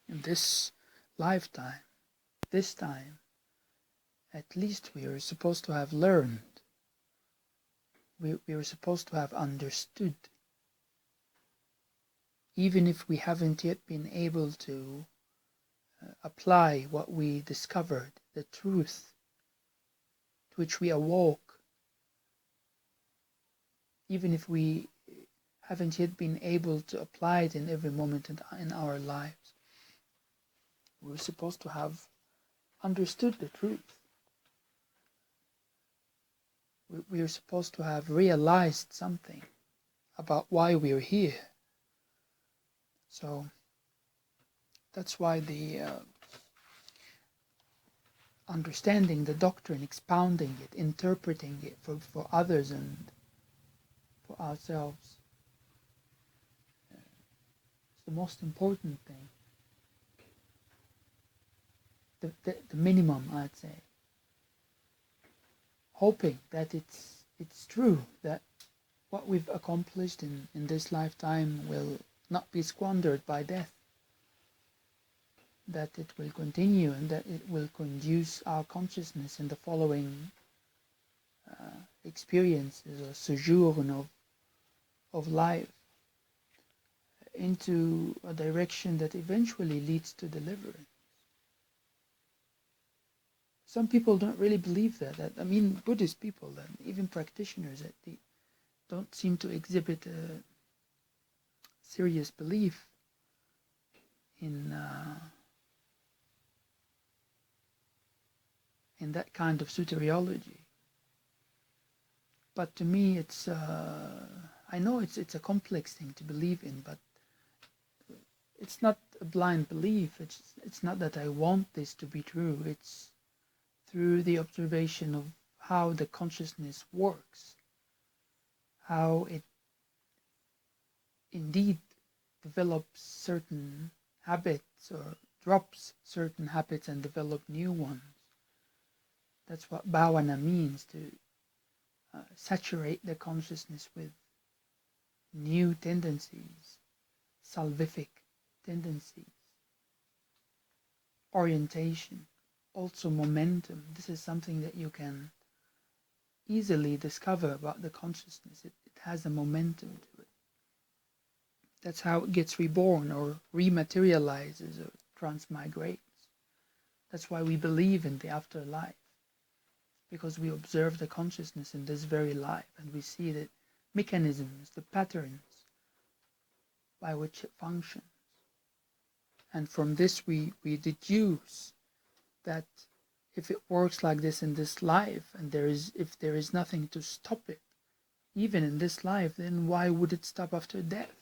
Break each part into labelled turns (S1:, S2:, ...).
S1: in this lifetime, this time, at least we are supposed to have learned. We are supposed to have understood, even if we haven't yet been able to apply what we discovered, the truth to which we awoke, even if we haven't yet been able to apply it in every moment in our lives. We're supposed to have understood the truth. We're supposed to have realized something about why we're here. So that's why the understanding the doctrine, expounding it, interpreting it for others and for ourselves is the most important thing. The minimum, I'd say. Hoping that it's true, that what we've accomplished in this lifetime will not be squandered by death, that it will continue and that it will conduce our consciousness in the following experiences or sojourn of life into a direction that eventually leads to deliverance. Some people don't really believe that. I mean, Buddhist people and even practitioners, that they don't seem to exhibit a serious belief in that kind of soteriology. But to me, it's I know it's a complex thing to believe in, but it's not a blind belief. It's not that I want this to be true. It's through the observation of how the consciousness works, how it indeed develops certain habits or drops certain habits and develop new ones. That's what bhavana means, to saturate the consciousness with new tendencies, salvific tendencies, orientation, also momentum. This is something that you can easily discover about the consciousness. It has a momentum to it. That's how it gets reborn or rematerializes or transmigrates. That's why we believe in the afterlife, because we observe the consciousness in this very life and we see the mechanisms, the patterns by which it functions. And from this we deduce that if it works like this in this life, and if there is nothing to stop it, even in this life, then why would it stop after death?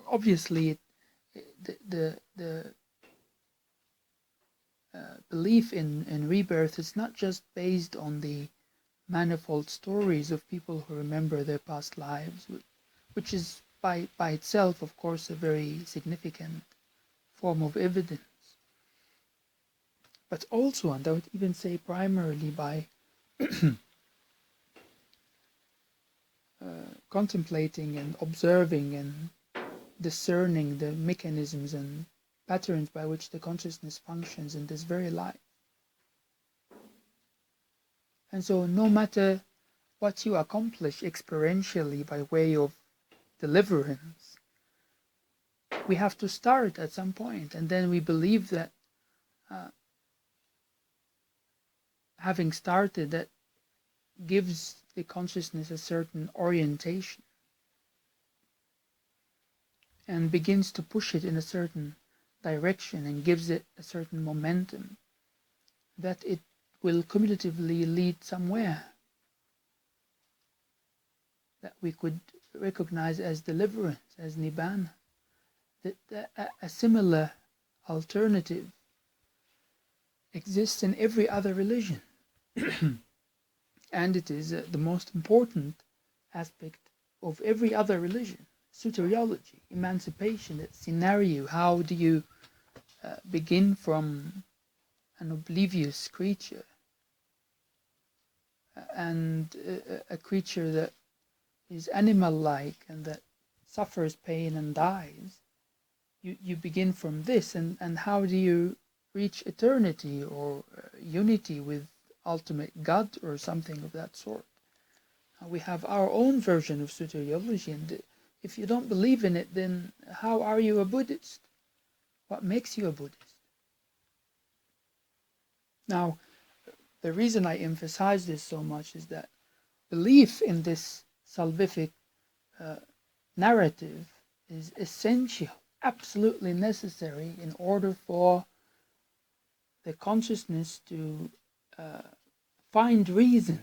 S1: Obviously, the belief in rebirth is not just based on the manifold stories of people who remember their past lives, which is by itself, of course, a very significant form of evidence, but also, and I would even say primarily, by contemplating and observing and discerning the mechanisms and patterns by which the consciousness functions in this very life. And so no matter what you accomplish experientially by way of deliverance, we have to start at some point, and then we believe that having started, that gives the consciousness a certain orientation and begins to push it in a certain direction and gives it a certain momentum, that it will cumulatively lead somewhere that we could recognize as deliverance, as nibbana. That a similar alternative exists in every other religion. And it is the most important aspect of every other religion. Soteriology, emancipation, that scenario. How do you begin from an oblivious creature and a creature that is animal-like and that suffers pain and dies, you begin from this, and how do you reach eternity or unity with ultimate God or something of that sort? We have our own version of soteriology, and if you don't believe in it, then how are you a Buddhist? What makes you a Buddhist? Now, the reason I emphasize this so much is that belief in this salvific narrative is essential, absolutely necessary in order for the consciousness to find reason,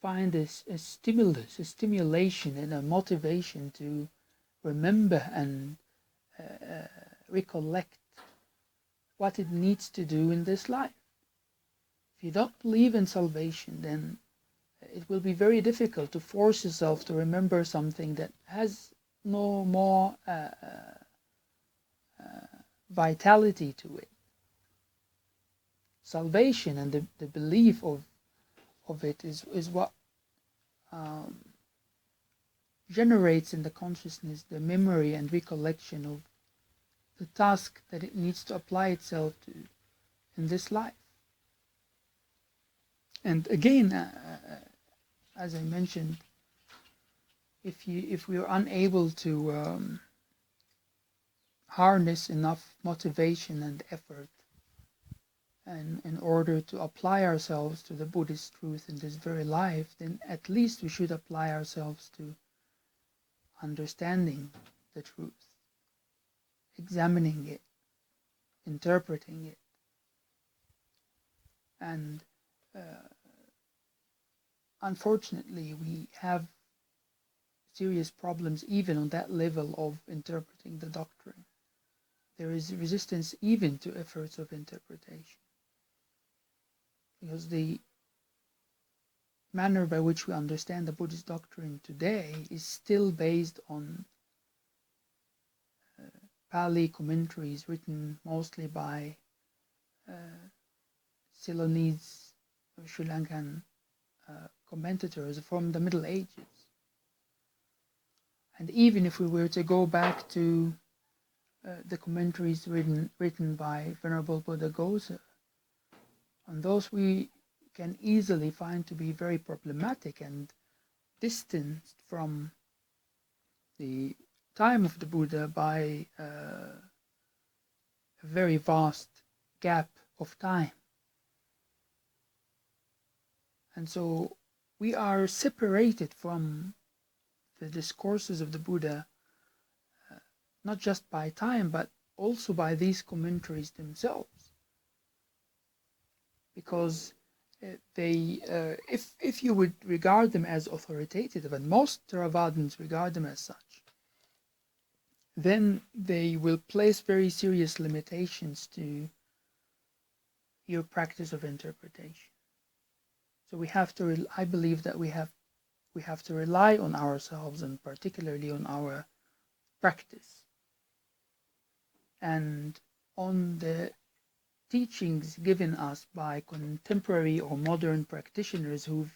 S1: find a stimulus, a stimulation, and a motivation to remember and recollect what it needs to do in this life. If you don't believe in salvation, then it will be very difficult to force yourself to remember something that has no more vitality to it. Salvation and the belief of it is what generates in the consciousness the memory and recollection of the task that it needs to apply itself to in this life. And again, as I mentioned, if we are unable to harness enough motivation and effort and in order to apply ourselves to the Buddhist truth in this very life, then at least we should apply ourselves to understanding the truth, examining it, interpreting it. And unfortunately, we have serious problems even on that level of interpreting the doctrine. There is resistance even to efforts of interpretation, because the manner by which we understand the Buddhist doctrine today is still based on Pali commentaries written mostly by Ceylonese or Sri Lankan commentators from the Middle Ages. And even if we were to go back to the commentaries written by Venerable Buddhaghosa, and those we can easily find to be very problematic and distanced from the time of the Buddha by a very vast gap of time. And so we are separated from the discourses of the Buddha, not just by time, but also by these commentaries themselves. Because they, if you would regard them as authoritative, and most Theravadins regard them as such, then they will place very serious limitations to your practice of interpretation. So we have to, I believe that we have to rely on ourselves, and particularly on our practice and on the teachings given us by contemporary or modern practitioners who've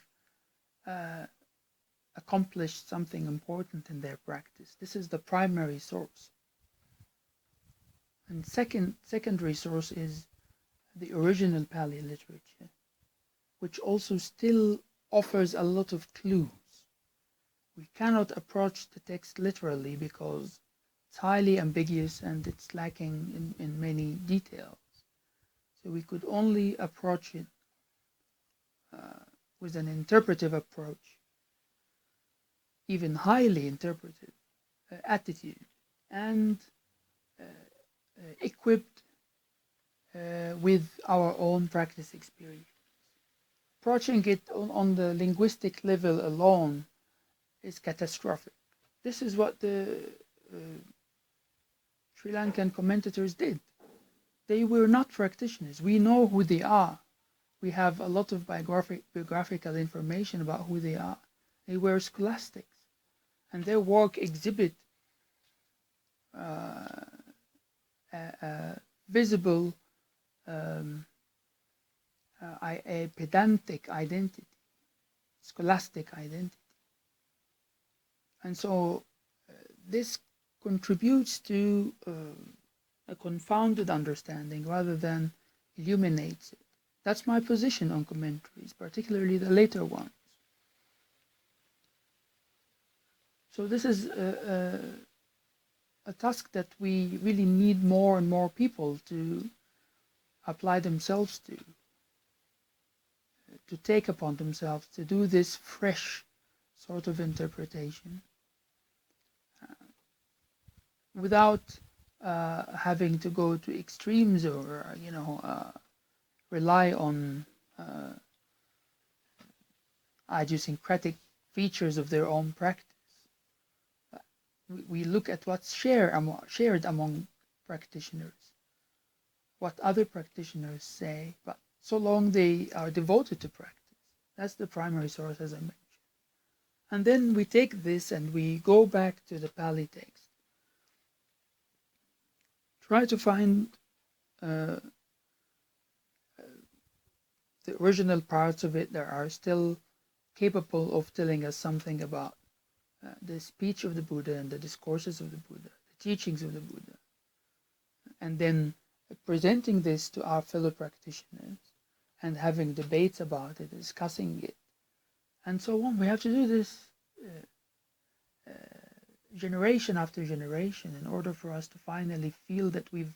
S1: accomplished something important in their practice. This is the primary source. And secondary source is the original Pali literature, which also still offers a lot of clues. We cannot approach the text literally because it's highly ambiguous and it's lacking in many details. So we could only approach it with an interpretive approach, even highly interpretive attitude, and equipped with our own practice experience. Approaching it on the linguistic level alone is catastrophic. This is what the Sri Lankan commentators did. They were not practitioners. We know who they are. We have a lot of biographical information about who they are. They were scholastics, and their work exhibit a visible a pedantic identity, scholastic identity. And so this contributes to a confounded understanding rather than illuminates it. That's my position on commentaries, particularly the later ones. So this is a task that we really need more and more people to apply themselves to take upon themselves to do this fresh sort of interpretation without having to go to extremes or rely on idiosyncratic features of their own practice. We look at what's shared among practitioners, what other practitioners say, but so long they are devoted to practice. That's the primary source, as I mentioned. And then we take this and we go back to the Pali text. Try to find the original parts of it that are still capable of telling us something about the speech of the Buddha and the discourses of the Buddha, the teachings of the Buddha, and then presenting this to our fellow practitioners and having debates about it, discussing it, and so on. We have to do this generation after generation in order for us to finally feel that we've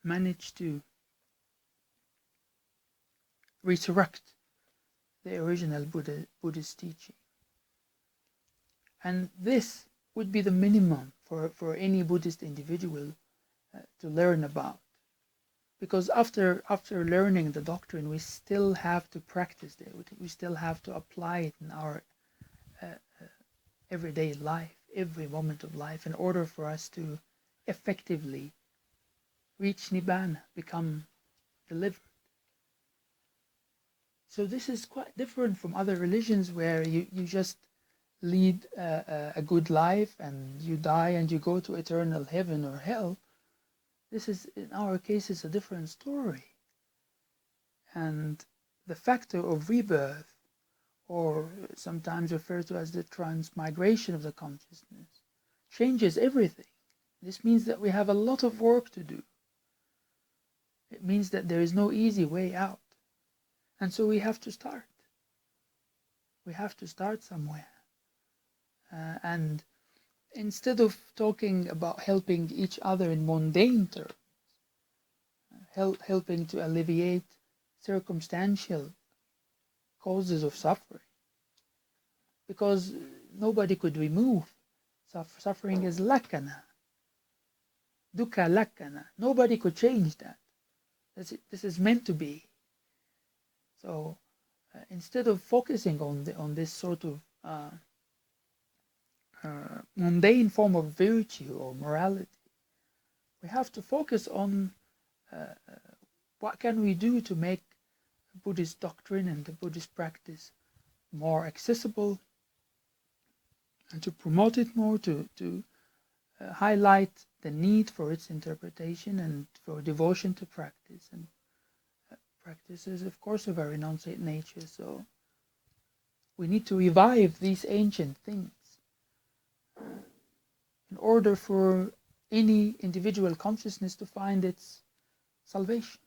S1: managed to resurrect the original Buddhist teaching. And this would be the minimum for any Buddhist individual to learn about. Because after learning the doctrine, we still have to practice it. We still have to apply it in our everyday life, every moment of life, in order for us to effectively reach Nibbana, become delivered. So this is quite different from other religions where you just lead a good life and you die and you go to eternal heaven or hell. This is, in our case, is a different story. And the factor of rebirth, or sometimes referred to as the transmigration of the consciousness, changes everything. This means that we have a lot of work to do. It means that there is no easy way out. And so we have to start. We have to start somewhere. And instead of talking about helping each other in mundane terms, helping to alleviate circumstantial causes of suffering, because nobody could remove suffering is lakkhana, dukkha lakkhana. Nobody could change that. This is meant to be. So instead of focusing on this sort of mundane form of virtue or morality, we have to focus on what can we do to make Buddhist doctrine and the Buddhist practice more accessible, and to promote it more, to highlight the need for its interpretation and for devotion to practice. And practice is, of course, of a renunciate nature, so we need to revive these ancient things in order for any individual consciousness to find its salvation.